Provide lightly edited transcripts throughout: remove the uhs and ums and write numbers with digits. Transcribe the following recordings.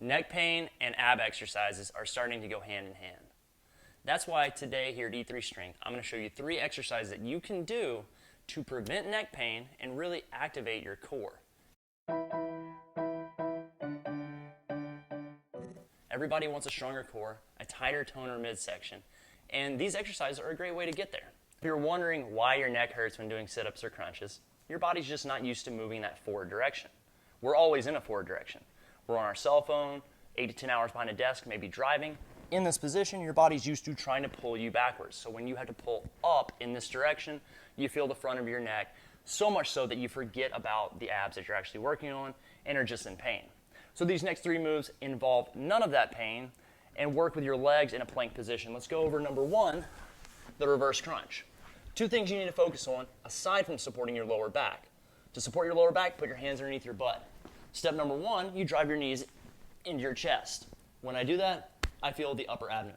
Neck pain and ab exercises are starting to go hand in hand. That's why today here at E3 Strength, I'm going to show you 3 exercises that you can do to prevent neck pain and really activate your core. Everybody wants a stronger core, a tighter toner midsection, and these exercises are a great way to get there. If you're wondering why your neck hurts when doing sit-ups or crunches, your body's just not used to moving that forward direction. We're always in a forward direction. We're on our cell phone, 8 to 10 hours behind a desk, maybe driving. In this position, your body's used to trying to pull you backwards. So when you have to pull up in this direction, you feel the front of your neck, so much so that you forget about the abs that you're actually working on and are just in pain. So these next 3 moves involve none of that pain and work with your legs in a plank position. Let's go over number 1, the reverse crunch. 2 things you need to focus on aside from supporting your lower back. To support your lower back, put your hands underneath your butt. Step number 1, you drive your knees into your chest. When I do that, I feel the upper abdomen.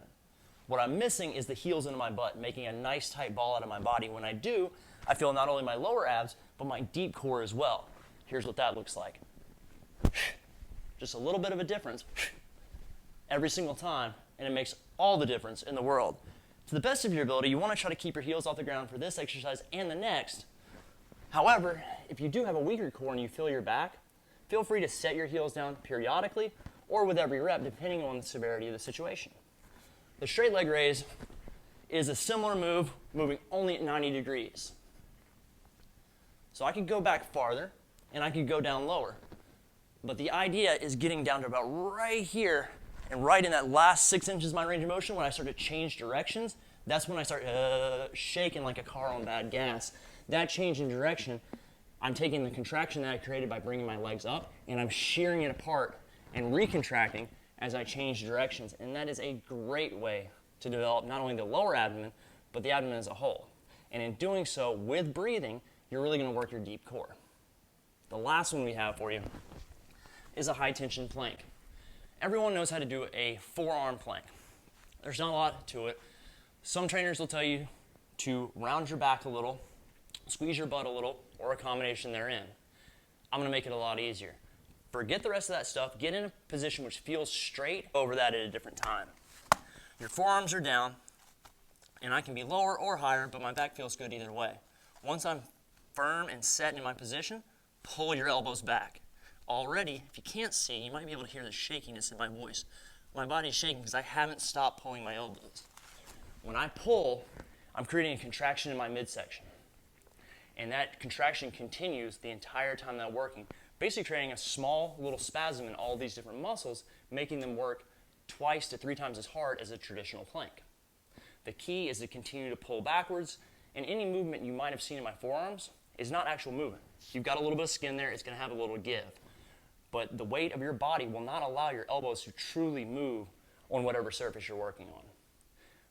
What I'm missing is the heels into my butt, making a nice tight ball out of my body. When I do, I feel not only my lower abs, but my deep core as well. Here's what that looks like. Just a little bit of a difference every single time, and it makes all the difference in the world. To the best of your ability, you want to try to keep your heels off the ground for this exercise and the next. However, if you do have a weaker core and you feel your back, feel free to set your heels down periodically or with every rep, depending on the severity of the situation. The straight leg raise is a similar move, moving only at 90 degrees. So I could go back farther, and I could go down lower. But the idea is getting down to about right here, and right in that last 6 inches of my range of motion, when I start to change directions, that's when I start shaking like a car on bad gas. That change in direction, I'm taking the contraction that I created by bringing my legs up, and I'm shearing it apart and recontracting as I change directions. And that is a great way to develop not only the lower abdomen, but the abdomen as a whole. And in doing so, with breathing, you're really going to work your deep core. The last one we have for you is a high tension plank. Everyone knows how to do a forearm plank. There's not a lot to it. Some trainers will tell you to round your back a little, squeeze your butt a little, or a combination therein. I'm going to make it a lot easier. Forget the rest of that stuff. Get in a position which feels straight over that at a different time. Your forearms are down, and I can be lower or higher, but my back feels good either way. Once I'm firm and set in my position, pull your elbows back. Already, if you can't see, you might be able to hear the shakiness in my voice. My body's shaking because I haven't stopped pulling my elbows. When I pull, I'm creating a contraction in my midsection. And that contraction continues the entire time that I'm working, basically creating a small little spasm in all these different muscles, making them work 2 to 3 times as hard as a traditional plank. The key is to continue to pull backwards, and any movement you might have seen in my forearms is not actual movement. You've got a little bit of skin there, it's going to have a little give. But the weight of your body will not allow your elbows to truly move on whatever surface you're working on.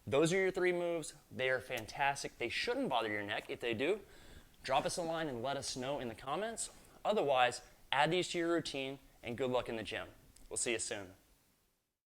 Those are your 3 moves. They are fantastic. They shouldn't bother your neck. If they do, drop us a line and let us know in the comments. Otherwise, add these to your routine, and good luck in the gym. We'll see you soon.